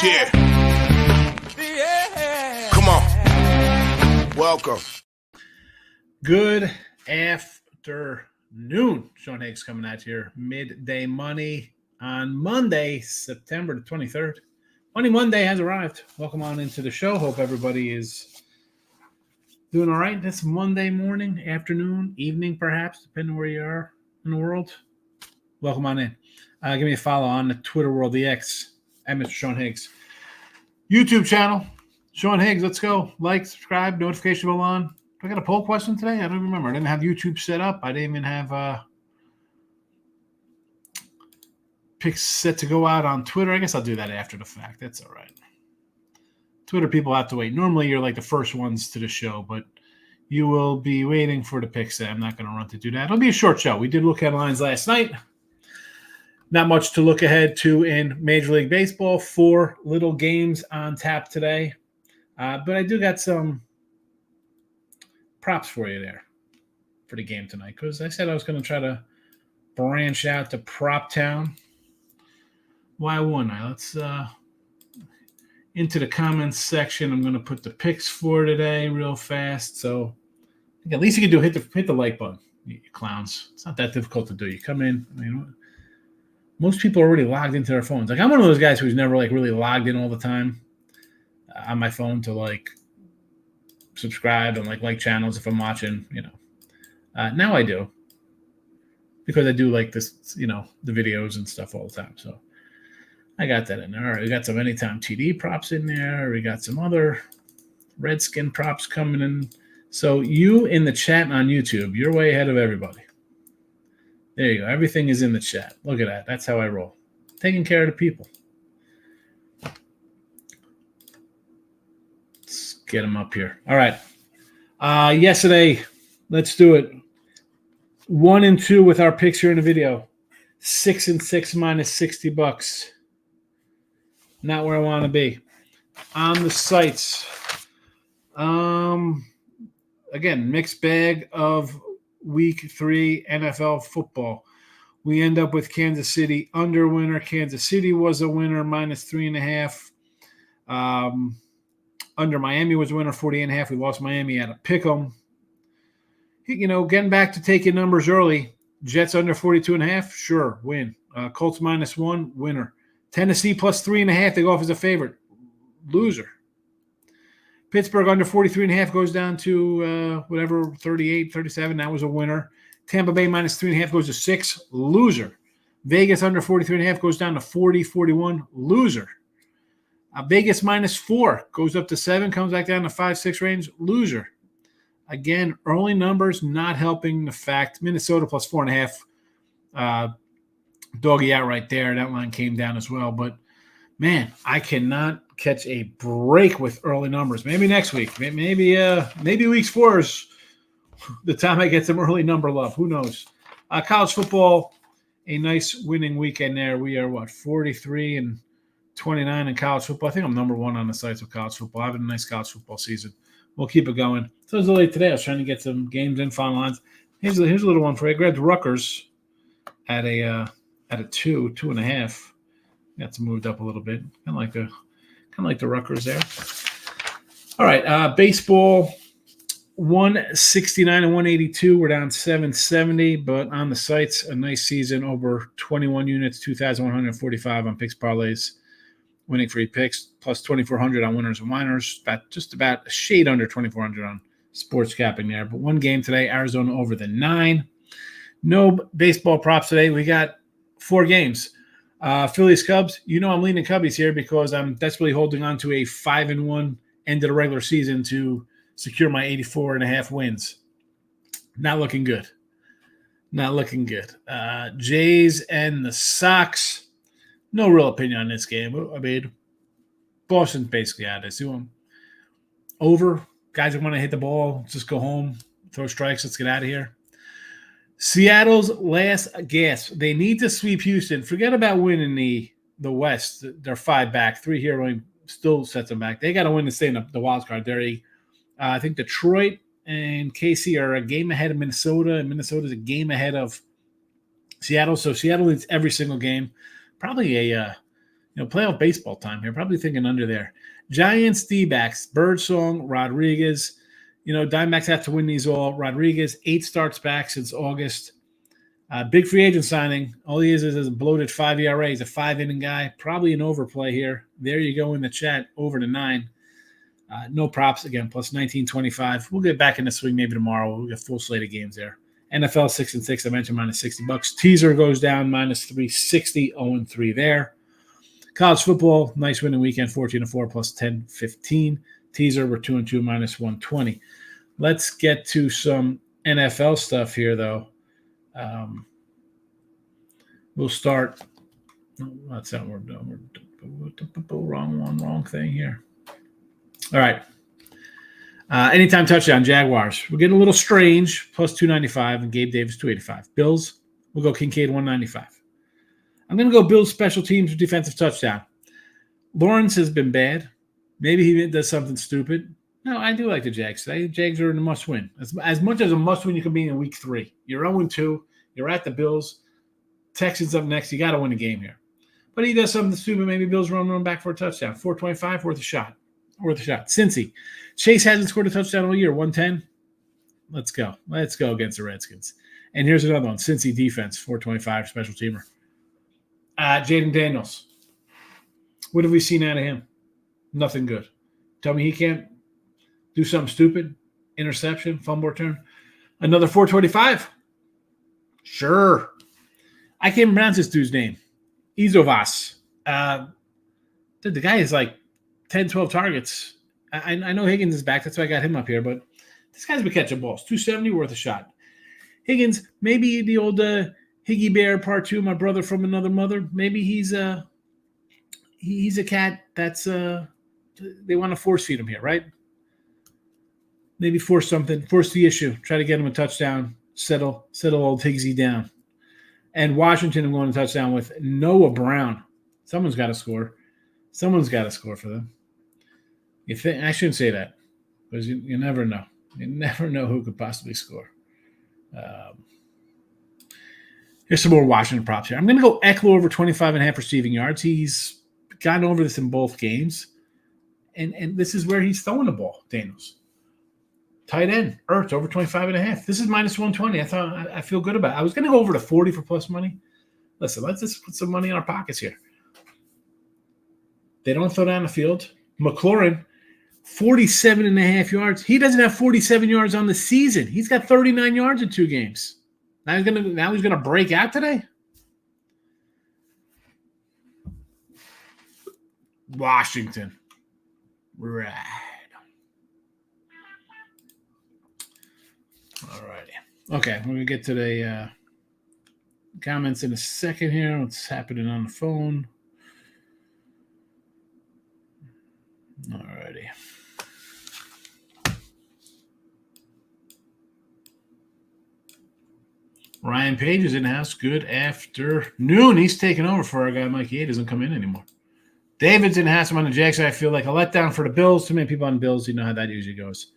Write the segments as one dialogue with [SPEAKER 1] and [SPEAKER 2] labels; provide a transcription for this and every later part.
[SPEAKER 1] Yeah. Come on. Welcome.
[SPEAKER 2] Good afternoon. Sean Higgs coming at you here. Midday Money on Monday, September the 23rd. Money Monday has arrived. Welcome on into the show. Hope everybody is doing all right this Monday morning, afternoon, evening, perhaps, depending where you are in the world. Welcome on in. Give me a follow on the Twitter world, the X, at Mr. Sean Higgs. YouTube channel, Sean Higgs. Let's go. Like, subscribe, notification bell on. Do I got a poll question today? I don't remember. I didn't have YouTube set up. I didn't even have picks set to go out on Twitter. I guess I'll do that after the fact. That's all right. Twitter people have to wait. Normally, you're like the first ones to the show, but you will be waiting for the picks. I'm not going to run to do that. It'll be a short show. We did look at lines last night. Not much to look ahead to in Major League Baseball. 4 little games on tap today. But I do got some props for you there for the game tonight, because I said I was going to try to branch out to Prop Town. Why wouldn't I? Let's into the comments section. I'm going to put the picks for today real fast. So I think at least you can do hit the like button, you clowns. It's not that difficult to do. You come in. I mean, most people are already logged into their phones. Like, I'm one of those guys who's never like really logged in all the time on my phone to like subscribe and like channels if I'm watching, now I do, because I do like this, the videos and stuff all the time. So I got that in there. All right, we got some anytime TD props in there. We got some other Redskin props coming in. So you in the chat on YouTube, you're way ahead of everybody. There you go. Everything is in the chat. Look at that. That's how I roll. Taking care of the people. Let's get them up here. All right. Yesterday, let's do it. 1 and 2 with our picks here in the video. 6 and 6 minus $60. Not where I want to be. On the sites. Again, mixed bag of Week 3 NFL football. We end up with Kansas City under winner. Kansas City was a winner, minus 3.5. Under Miami was a winner, 48.5. We lost Miami at a pick 'em. Getting back to taking numbers early. Jets under 42.5, sure, win. Colts minus 1, winner. Tennessee plus 3.5, they go off as a favorite. Loser. Pittsburgh under 43.5 goes down to 38, 37. That was a winner. Tampa Bay minus 3.5 goes to 6. Loser. Vegas under 43.5 goes down to 40, 41. Loser. Vegas minus 4 goes up to 7, comes back down to 5, 6 range. Loser. Again, early numbers not helping the fact. Minnesota plus 4.5. Doggy out right there. That line came down as well. But, man, I cannot catch a break with early numbers. Maybe next week. Maybe week 4 is the time I get some early number love. Who knows? College football, a nice winning weekend there. We are, 43 and 29 in college football. I think I'm number 1 on the sites of college football. Having a nice college football season. We'll keep it going. So it was late today. I was trying to get some games in, final lines. Here's a little one for you. I grabbed Rutgers at a 2.5. Got some moved up a little bit. Kind of like the Rutgers there. All right, baseball, 169 and 182. We're down 770, but on the sites, a nice season, over 21 units, 2,145 on picks parlays, winning free picks, plus 2,400 on winners and whiners. Just about a shade under 2,400 on sports capping there. But one game today, Arizona over the 9. No baseball props today. We got 4 games. Phillies Cubs. I'm leaning Cubbies here because I'm desperately holding on to a 5-1 end of the regular season to secure my 84.5 wins. Not looking good. Jays and the Sox. No real opinion on this game. I mean, Boston's basically out of this. Over. Guys that want to hit the ball, just go home, throw strikes. Let's get out of here. Seattle's last gasp. They need to sweep Houston. Forget about winning the West. They're 5 back. 3 here only still sets them back. They got to win to stay in the wild card. I think Detroit and KC are a game ahead of Minnesota, and Minnesota's a game ahead of Seattle. So Seattle leads every single game. Probably a playoff baseball time here. Probably thinking under there. Giants, D-backs, Birdsong, Rodriguez. Diamondbacks have to win these all. Rodriguez, 8 starts back since August. Big free agent signing. All he is a bloated 5 ERA. He's a 5-inning guy. Probably an overplay here. There you go in the chat, over to 9. No props, again, plus 19.25. We'll get back in the swing maybe tomorrow. We'll get full slate of games there. NFL 6-6, I mentioned minus $60. Teaser goes down minus 360, 0-3 there. College football, nice winning weekend, 14-4 plus 10.15. Teaser, we're 2-2 minus 120. Let's get to some NFL stuff here, though. We'll start. That's not what we're doing. Wrong thing here. All right. Anytime touchdown, Jaguars. We're getting a little strange, plus 295, and Gabe Davis, 285. Bills, we'll go Kincaid, 195. I'm going to go Bills special teams with defensive touchdown. Lawrence has been bad. Maybe he does something stupid. No, I do like the Jags today. Jags are in a must-win. As much as a must-win you can be in week 3. You're 0-2. You're at the Bills. Texans up next. You got to win a game here. But he does something stupid. Maybe Bills run back for a touchdown. 425, worth a shot. Cincy. Chase hasn't scored a touchdown all year. 110. Let's go. Let's go against the Redskins. And here's another one. Cincy defense, 425, special teamer. Jaden Daniels. What have we seen out of him? Nothing good. Tell me he can't do something stupid. Interception, fumble return. Another 425. Sure. I can't pronounce this dude's name. Izovas. The guy is like 10, 12 targets. I know Higgins is back. That's why I got him up here. But this guy's been catching balls. 270, worth a shot. Higgins, maybe the old Higgy Bear Part 2, my brother from another mother. Maybe he's a cat that's they want to force feed him here, right? Maybe force something, force the issue, try to get him a touchdown, settle old Higgsy down. And Washington, I'm going to touchdown with Noah Brown. Someone's got to score. Someone's got to score for them. You think I shouldn't say that because you never know. You never know who could possibly score. Here's some more Washington props here. I'm going to go Eckler over 25.5 receiving yards. He's gotten over this in both games. And this is where he's throwing the ball, Daniels. Tight end, Ertz, over 25.5. This is minus 120. I feel good about it. I was going to go over to 40 for plus money. Listen, let's just put some money in our pockets here. They don't throw down the field. McLaurin, 47.5 yards. He doesn't have 47 yards on the season. He's got 39 yards in 2 games. Now he's gonna break out today. Washington. Right. All righty. Okay, we're gonna get to the comments in a second here. What's happening on the phone? All righty. Ryan Page is in the house. Good afternoon. He's taking over for our guy Mikey. He doesn't come in anymore. David's in the house. I'm on the Jags. I feel like a letdown for the Bills. Too many people on Bills. You know how that usually goes.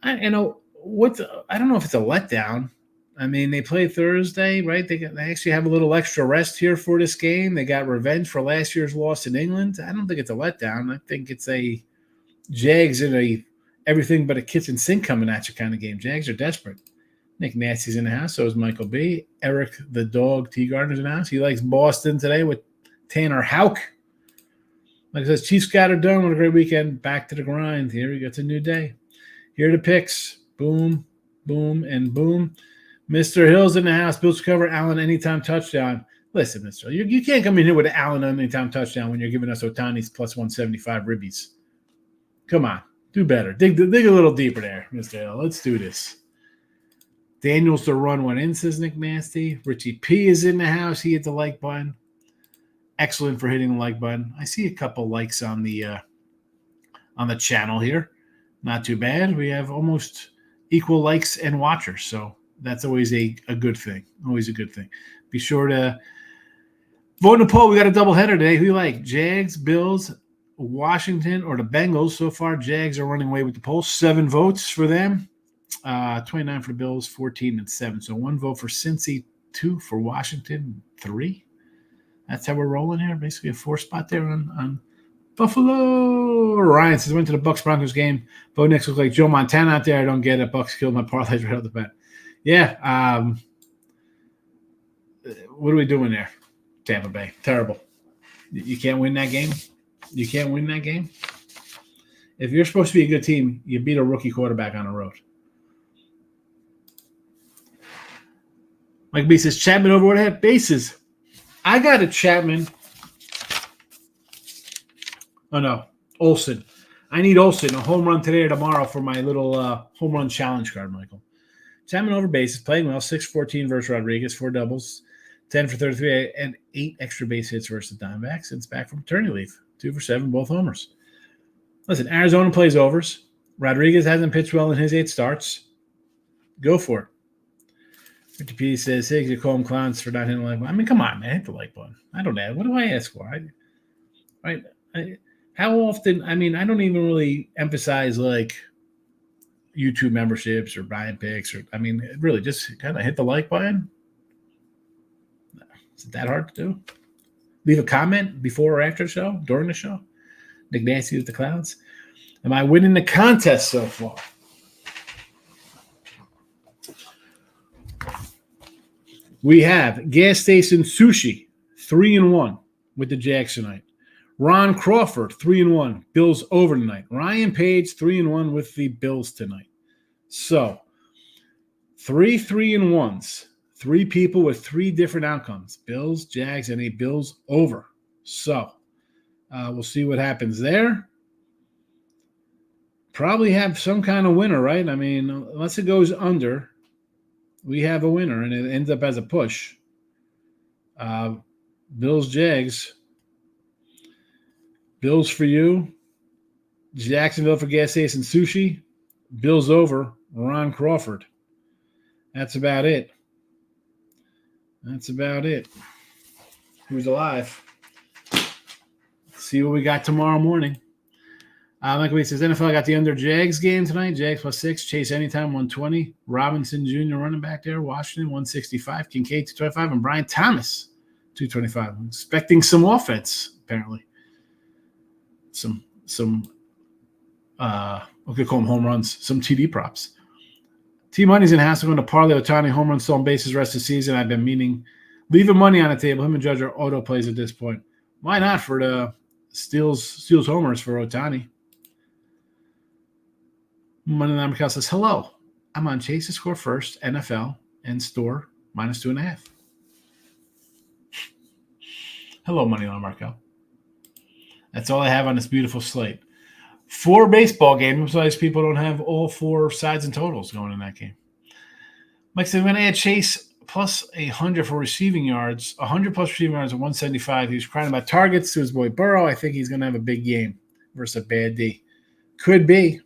[SPEAKER 2] I don't know if it's a letdown. I mean, they play Thursday, right? They actually have a little extra rest here for this game. They got revenge for last year's loss in England. I don't think it's a letdown. I think it's a Jags in a everything but a kitchen sink coming at you kind of game. Jags are desperate. Nick Nasty's in the house. So is Michael B. Eric the dog T. Gardner's in the house. He likes Boston today with Tanner Houck. Like I says, Chiefs got it done with a great weekend. Back to the grind. Here we go. It's a new day. Here are the picks. Boom, boom, and boom. Mr. Hill's in the house. Bills cover. Allen anytime touchdown. Listen, Mr. Hill, you can't come in here with an Allen anytime touchdown when you're giving us Otani's plus 175 ribbies. Come on. Do better. Dig a little deeper there, Mr. Hill. Let's do this. Daniels to run one in, says Nick Nasty. Richie P is in the house. He hit the like button. Excellent for hitting the like button. I see a couple likes on the channel here. Not too bad. We have almost equal likes and watchers, so that's always a good thing. Always a good thing. Be sure to vote in the poll. We got a doubleheader today. Who you like? Jags, Bills, Washington, or the Bengals? So far, Jags are running away with the poll. 7 votes for them. 29 for the Bills, 14 and 7. So 1 vote for Cincy, 2 for Washington, 3. That's how we're rolling here. Basically a 4 spot there on Buffalo. Ryan says, went to the Bucks-Broncos game. Bo Nix looked like Joe Montana out there. I don't get it. Bucks killed my parlays right out the bat. Yeah. What are we doing there? Tampa Bay. Terrible. You can't win that game. You can't win that game. If you're supposed to be a good team, you beat a rookie quarterback on the road. Mike B says, Chapman over what had bases. I got a Chapman. Oh, no. Olsen. I need Olsen, a home run today or tomorrow for my little home run challenge card, Michael. Chapman over bases, playing well, 6-14 versus Rodriguez, 4 doubles, 10 for 33, and 8 extra base hits versus the Diamondbacks since back from paternity leave. 2 for 7, both homers. Listen, Arizona plays overs. Rodriguez hasn't pitched well in his 8 starts. Go for it. 50P says, Higgs, you call them clowns for not hitting the like button. I mean, come on, man. Hit the like button. I don't know. What do I ask for? How often? I mean, I don't even really emphasize like YouTube memberships or buying picks. Really just kind of hit the like button. Is it that hard to do? Leave a comment before or after the show, during the show. Nick Nancy with the clouds. Am I winning the contest so far? We have Gas Station Sushi, 3-1 with the Jags tonight. Ron Crawford, 3-1. Bills over tonight. Ryan Page, 3-1 with the Bills tonight. So, 3 3-1s. 3 people with 3 different outcomes. Bills, Jags, and a Bills over. So, we'll see what happens there. Probably have some kind of winner, right? I mean, unless it goes under, we have a winner, and it ends up as a push. Bills, Jags. Bills for you. Jacksonville for Gas Station Sushi. Bills over. Ron Crawford. That's about it. Who's alive? See what we got tomorrow morning. Like we says, NFL got the under Jags game tonight. Jags +6. Chase anytime 120. Robinson Jr. running back there. Washington 165. Kincaid 225. And Brian Thomas 225. I'm expecting some offense, apparently. Some we could call them home runs. Some TD props. T-Money's in Haskell going to parlay Ohtani home run stolen bases rest of the season. I've been meaning leaving money on the table. Him and Judge are auto plays at this point. Why not for the steals homers for Ohtani? Money Line Markel says, hello. I'm on Chase to score first, NFL, and store -2.5. Hello, Money Line Markel. That's all I have on this beautiful slate. 4 baseball games. Sometimes people don't have all 4 sides and totals going in that game. Mike said, I'm going to add Chase plus 100 for receiving yards. 100 plus receiving yards at 175. He was crying about targets to his boy Burrow. I think he's going to have a big game versus a bad D. Could be.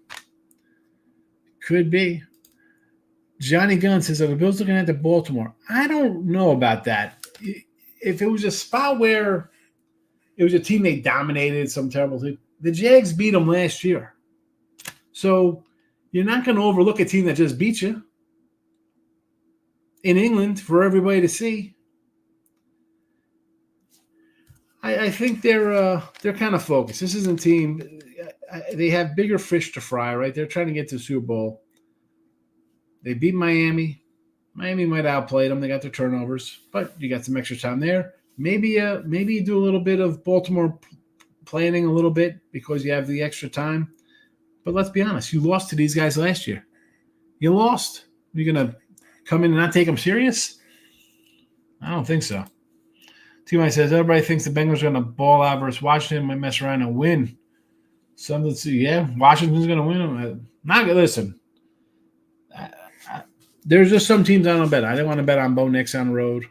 [SPEAKER 2] Johnny Gunn says, are the Bills looking at the Baltimore? I don't know about that. If it was a spot where it was a team they dominated, some terrible team, the Jags beat them last year. So you're not going to overlook a team that just beat you in England for everybody to see. I think they're kind of focused. This isn't a team. They have bigger fish to fry, right? They're trying to get to the Super Bowl. They beat Miami. Miami might outplay them. They got their turnovers, but you got some extra time there. Maybe you do a little bit of Baltimore planning a little bit because you have the extra time. But let's be honest, you lost to these guys last year. You lost. You're going to come in and not take them serious? I don't think so. T.Y. says, everybody thinks the Bengals are going to ball out versus Washington, might mess around and win. Something to see. Yeah, Washington's going to win. Not good. Listen, there's just some teams I don't bet. I didn't want to bet on Bo Nix on the road.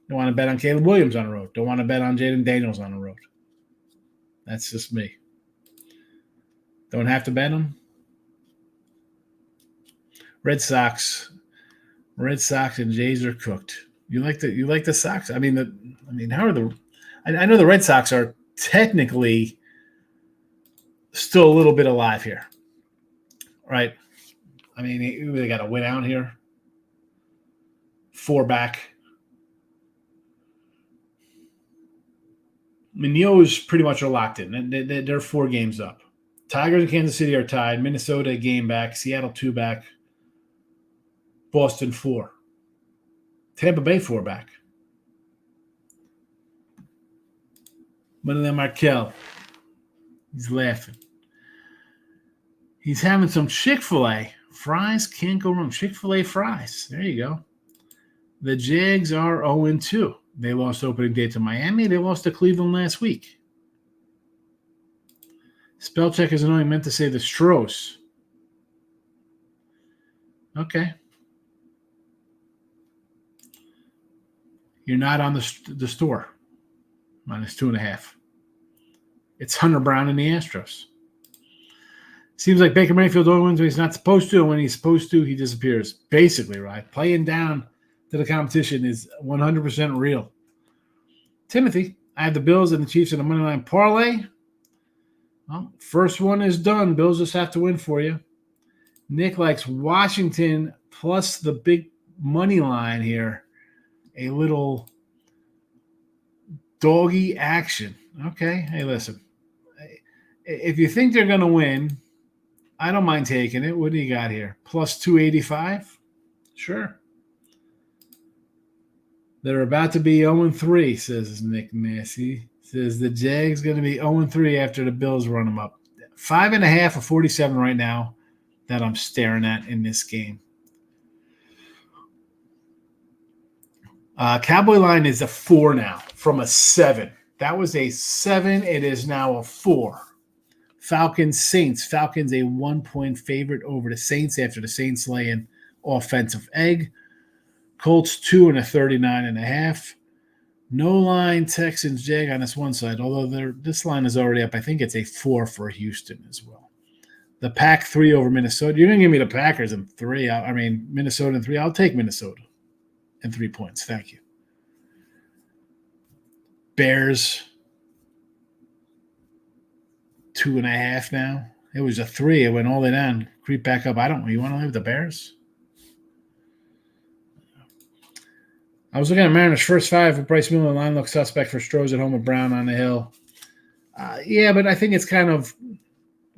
[SPEAKER 2] Don't want to bet on Caleb Williams on the road. Don't want to bet on Jaden Daniels on the road. That's just me. Don't have to bet them. Red Sox and Jays are cooked. You like the Sox? I mean, how are the? I know the Red Sox are technically still a little bit alive here, right? I mean, they got to win out here. 4 back. I mean, the O's pretty much are locked in. They're 4 games up. Tigers and Kansas City are tied. Minnesota a game back. Seattle 2 back. Boston 4. Tampa Bay 4 back. Manuel Markel. He's laughing. He's having some Chick-fil-A. Fries can't go wrong. Chick-fil-A fries. There you go. The Jags are 0-2. They lost opening day to Miami. They lost to Cleveland last week. Spell check is only meant to say the Stros. Okay. You're not on the store. -2.5. It's Hunter Brown and the Astros. Seems like Baker Mayfield only wins when he's not supposed to, and when he's supposed to, he disappears. Basically, right? Playing down to the competition is 100% real. Timothy, I have the Bills and the Chiefs in the money line parlay. Well, first one is done. Bills just have to win for you. Nick likes Washington plus the big money line here. A little doggy action. Okay. Hey, listen. If you think they're going to win, I don't mind taking it. What do you got here? Plus 285? Sure. They're about to be 0-3, says Nick Massey. Says the Jags going to be 0-3 after the Bills run them up. 5.5 or 47 right now that I'm staring at in this game. Cowboy line is a 4 now from a 7. That was a 7. It is now a 4. Falcons, Saints. Falcons a 1-point favorite over the Saints after the Saints lay an offensive egg. Colts 2 and a 39.5. No line, Texans, Jag on this one side, although this line is already up. I think it's a 4 for Houston as well. The Pack 3 over Minnesota. You're going to give me the Packers in 3. Minnesota in 3. I'll take Minnesota in 3 points. Thank you. Bears 2.5 now. It was a 3. It went all the way down. Creep back up. You want to live with the Bears? I was looking at Mariners' first 5 with Bryce Miller. Line looks suspect for Strohs at home with Brown on the hill. Yeah, but I think it's kind of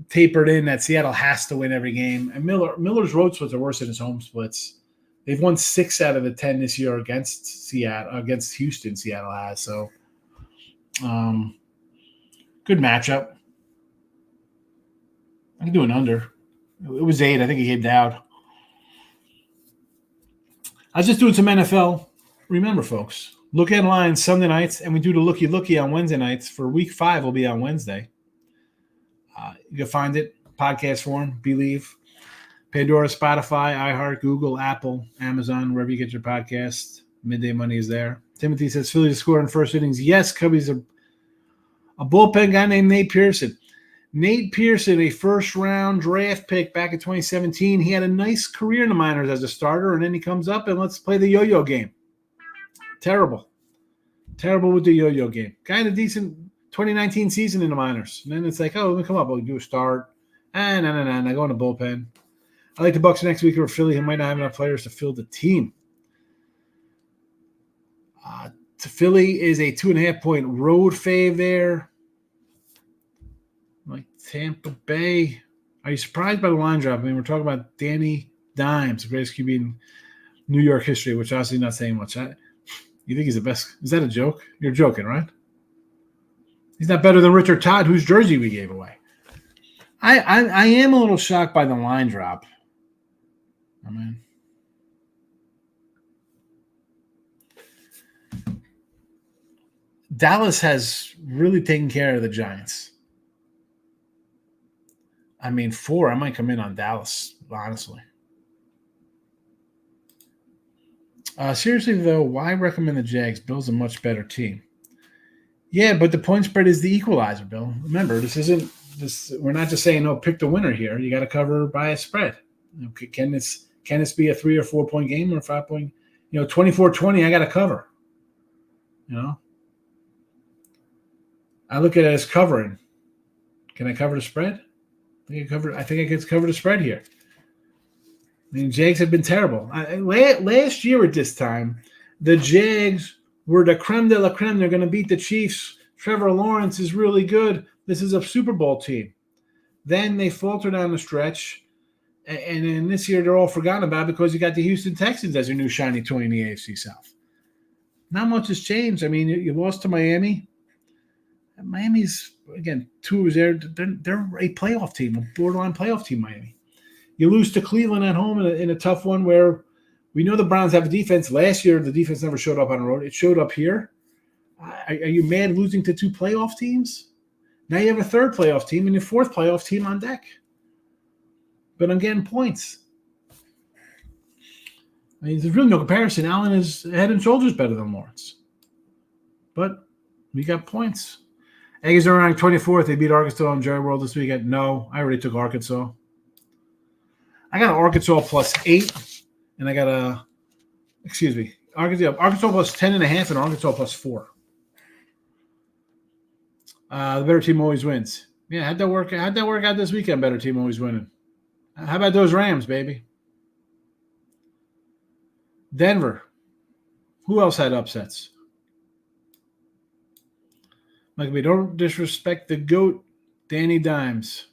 [SPEAKER 2] tapered in that Seattle has to win every game. And Miller's road splits are worse than his home splits. They've won 6 out of the 10 this year against Houston. Seattle has. So, good matchup. I can do an under. It was 8. I think he hit down. I was just doing some NFL. Remember, folks, look at lines Sunday nights, and we do the looky on Wednesday nights. For week 5, will be on Wednesday. You can find it, podcast form, Believe, Pandora, Spotify, iHeart, Google, Apple, Amazon, wherever you get your podcast. Midday Money is there. Timothy says Philly to score in first innings. Yes, Cubbies a bullpen guy named Nate Pearson. Nate Pearson, a first-round draft pick back in 2017. He had a nice career in the minors as a starter, and then he comes up and let's play the yo-yo game. Terrible with the yo-yo game. Kind of decent 2019 season in the minors. And then it's like, oh, let me come up. We'll do a start. And I go in the bullpen. I like the Bucs next week over Philly, who might not have enough players to fill the team. Philly is a 2.5-point road fave there. Like Tampa Bay. Are you surprised by the line drop? I mean, we're talking about Danny Dimes, the greatest QB in New York history, which obviously not saying much. You think he's the best? Is that a joke? You're joking, right? He's not better than Richard Todd, whose jersey we gave away. I am a little shocked by the line drop. I mean, Dallas has really taken care of the Giants. I mean, 4, I might come in on Dallas, honestly. Seriously, though, why recommend the Jags? Bill's a much better team. Yeah, but the point spread is the equalizer, Bill. Remember, we're not just saying, no, pick the winner here. You got to cover by a spread. Can this be a 3 or 4 point game or a 5 point? 24-20, I got to cover. I look at it as covering. Can I cover the spread? I think I can cover the spread here. I mean, Jags have been terrible. Last year at this time, the Jags were the creme de la creme. They're going to beat the Chiefs Trevor Lawrence is really good. This is a Super Bowl team. Then they falter down the stretch. And then this year they're all forgotten about because you got the Houston Texans as your new shiny toy in the AFC South. Not much has changed. I mean, you lost to Miami. Miami's, again, two was there. They're a playoff team, a borderline playoff team, Miami. You lose to Cleveland at home in a tough one where we know the Browns have a defense. Last year, the defense never showed up on the road. It showed up here. Are you mad losing to two playoff teams? Now you have a third playoff team and your fourth playoff team on deck. But I'm getting points. I mean, there's really no comparison. Allen is head and shoulders better than Lawrence. But we got points. Aggies are ranked 24th. They beat Arkansas in Jerry World this weekend. No, I already took Arkansas. I got an Arkansas plus 8, and I got Arkansas plus 10.5 and Arkansas plus 4. The better team always wins. Yeah, how'd that work out this weekend? Better team always winning. How about those Rams, baby? Denver. Who else had upsets? Like, we don't disrespect the GOAT, Danny Dimes.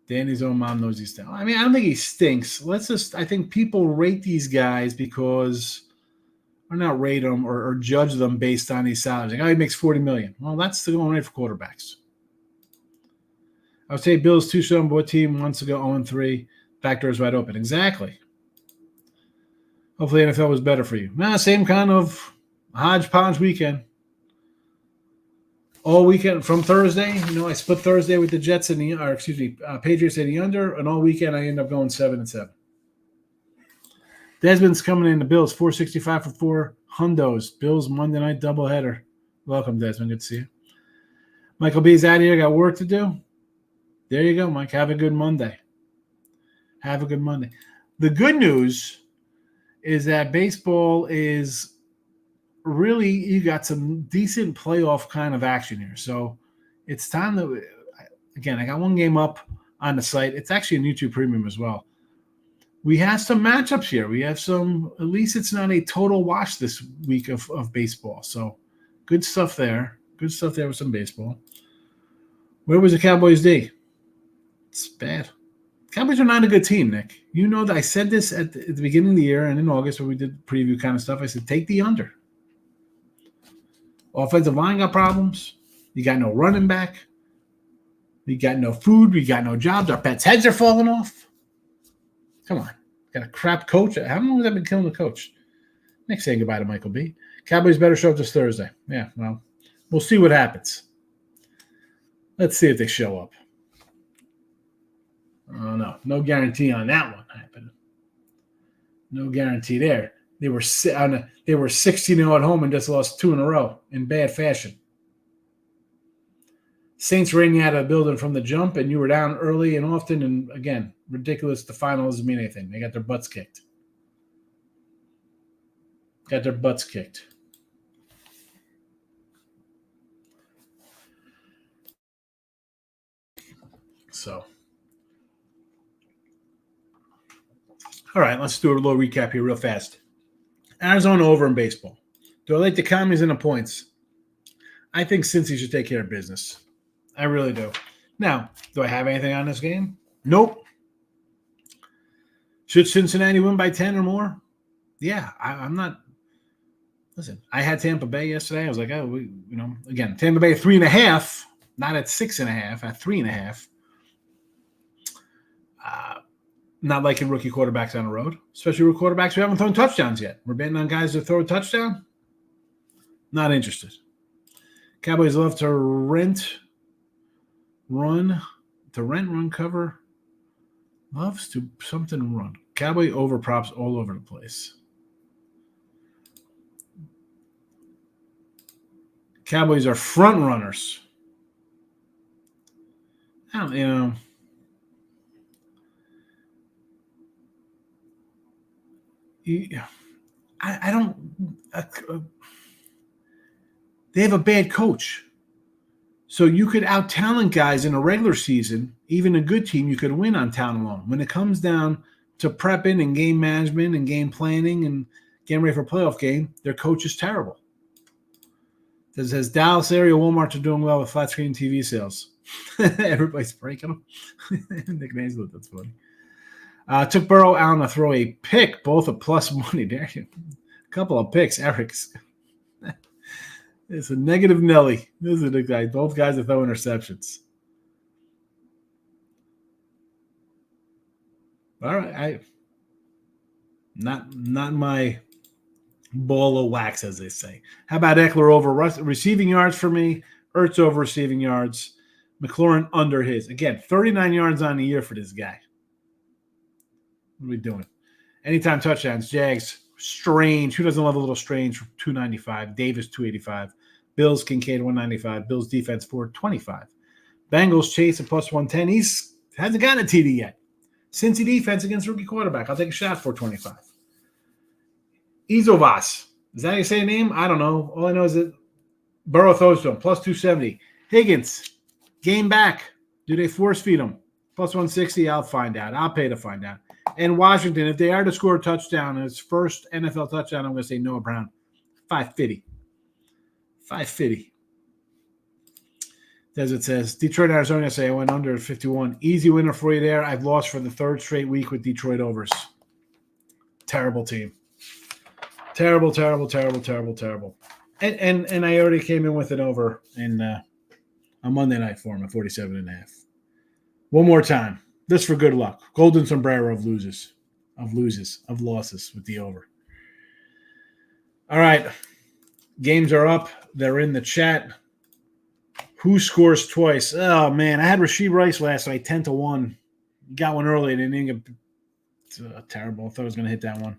[SPEAKER 2] Danny's own mom knows he's down. I mean, I don't think he stinks. I think people rate these guys because, or not rate them or judge them based on these salaries. Like, he makes $40 million. Well, that's the going rate for quarterbacks. I would say Bills 2-7, what team wants to go 0-3? Back door is wide open. Exactly. Hopefully NFL was better for you. Same kind of hodgepodge weekend. All weekend from Thursday, I split Thursday with the Jets and Patriots at the under, and all weekend I end up going 7-7. Desmond's coming in. The Bills 465 for 4 hundos. Bills Monday night doubleheader. Welcome, Desmond. Good to see you. Michael B's out of here. Got work to do. There you go, Mike. Have a good Monday. Have a good Monday. The good news is that baseball is really, you got some decent playoff kind of action here. So it's time to, again, I got one game up on the site. It's actually a YouTube premium as well. We have some matchups here. We have some, at least it's not a total wash this week of baseball. So good stuff there. Good stuff there with some baseball. Where was the Cowboys D? It's bad. Cowboys are not a good team, Nick. You know that I said this at the beginning of the year and in August when we did preview kind of stuff. I said, take the under. Offensive line got problems. You got no running back. We got no food. We got no jobs. Our pets' heads are falling off. Come on. Got a crap coach. How long has that been killing the coach? Nick's saying goodbye to Michael B. Cowboys better show up this Thursday. Yeah, well, we'll see what happens. Let's see if they show up. Oh, no. No guarantee on that one happening. No guarantee there. They were 16-0 at home and just lost 2 in a row in bad fashion. Saints ran you out of the building from the jump, and you were down early and often. And, again, ridiculous. The final doesn't mean anything. They got their butts kicked. So, all right, let's do a little recap here real fast. Arizona over in baseball. Do I like the commies and the points? I think Cincy should take care of business. I really do. Now, do I have anything on this game? Nope. Should Cincinnati win by 10 or more? Yeah, I'm not. Listen, I had Tampa Bay yesterday. I was like, again, Tampa Bay 3.5, not at 6.5, at 3.5. Not liking rookie quarterbacks on the road, especially rookie quarterbacks who haven't thrown touchdowns yet. We're betting on guys that throw a touchdown. Not interested. Cowboys love to rent, run, cover. Loves to something run. Cowboy over props all over the place. Cowboys are front runners. I don't. They have a bad coach, so you could out talent guys in a regular season. Even a good team, you could win on talent alone. When it comes down to prepping and game management and game planning and getting ready for a playoff game, their coach is terrible. Says Dallas area Walmarts are doing well with flat screen TV sales. Everybody's breaking them. Nick Naismith, that's funny. Took Burrow Allen to throw a pick, both a plus money. There you go. A couple of picks, Eric's. It's a negative Nelly. This is the guy. Both guys are throwing interceptions. All right, not my ball of wax, as they say. How about Eckler over receiving yards for me? Ertz over receiving yards. McLaurin under his. Again, 39 yards on the year for this guy. What are we doing? Anytime touchdowns. Jags, Strange. Who doesn't love a little Strange? 295. Davis, 285. Bills, Kincaid, 195. Bills defense, 425. Bengals, Chase at plus 110. He's hasn't gotten a TD yet. Cincy defense against rookie quarterback. I'll take a shot, 425. Izovas. Is that how you say the name? I don't know. All I know is that Burrow throws to him, plus 270. Higgins, game back. Do they force feed him? Plus 160, I'll find out. I'll pay to find out. And Washington, if they are to score a touchdown, his first NFL touchdown, I'm going to say Noah Brown. 550. 550. As it says, Detroit, Arizona, say I went under at 51. Easy winner for you there. I've lost for the third straight week with Detroit overs. Terrible team. Terrible. And I already came in with an over in on Monday night for him at 47.5. One more time. This for good luck. Golden sombrero of losses with the over. All right. Games are up. They're in the chat. Who scores twice? Oh, man. I had Rashid Rice last night, 10-1. Got one early. And didn't get terrible. I thought I was going to hit that one.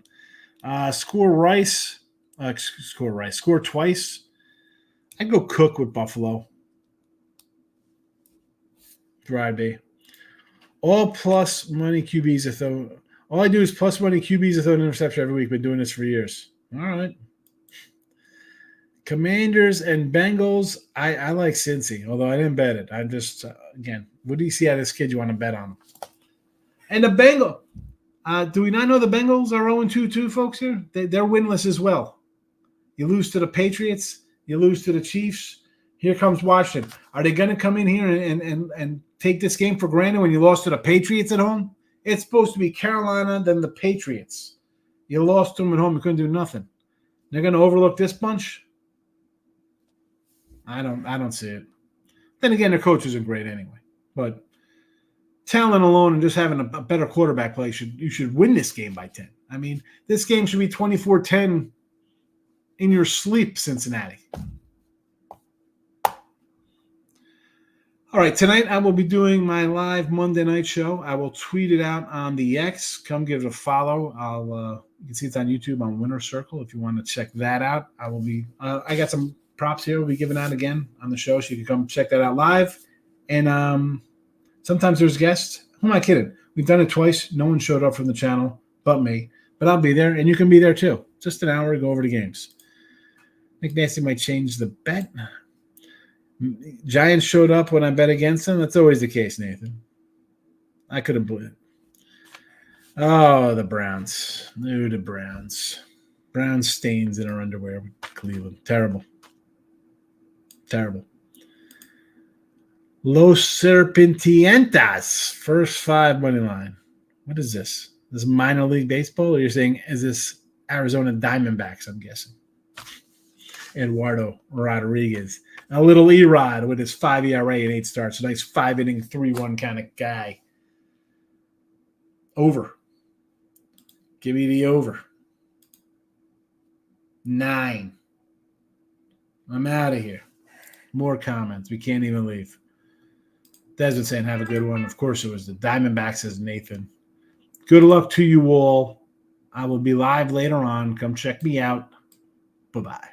[SPEAKER 2] Score twice. I'd go Cook with Buffalo. Friday. All plus money QBs. All I do is plus money QBs throw an interception every week. Been doing this for years. All right. Commanders and Bengals. I like Cincy, although I didn't bet it. I'm just, again, what do you see out of this kid you want to bet on? And the Bengals. Do we not know the Bengals are 0-2 too, folks, here? They're winless as well. You lose to the Patriots. You lose to the Chiefs. Here comes Washington. Are they going to come in here and take this game for granted when you lost to the Patriots at home? It's supposed to be Carolina, then the Patriots. You lost to them at home. You couldn't do nothing. They're going to overlook this bunch? I don't see it. Then again, their coach isn't great anyway. But talent alone and just having a better quarterback play, you should win this game by 10. I mean, this game should be 24-10 in your sleep, Cincinnati. All right, tonight I will be doing my live Monday night show. I will tweet it out on the X. Come give it a follow. You can see it's on YouTube on Winner Circle if you want to check that out. I will be. I got some props here. We'll be giving out again on the show, so you can come check that out live. And sometimes there's guests. Who am I kidding? We've done it twice. No one showed up from the channel but me. But I'll be there, and you can be there too. Just an hour to go over the games. I think Nancy might change the bet. Giants showed up when I bet against them. That's always the case, Nathan. I could have believed it. Oh, the Browns. Ooh, the Browns. Brown stains in our underwear with Cleveland. Terrible. Los Serpentientas. First 5 money line. What is this? This is minor league baseball? Or you're saying, is this Arizona Diamondbacks, I'm guessing? Eduardo Rodriguez. A little E-Rod with his 5 ERA and 8 starts. A nice 5-inning, 3-1 kind of guy. Over. Give me the over. 9. I'm out of here. More comments. We can't even leave. Desmond saying, have a good one. Of course it was the Diamondbacks, says Nathan. Good luck to you all. I will be live later on. Come check me out. Bye-bye.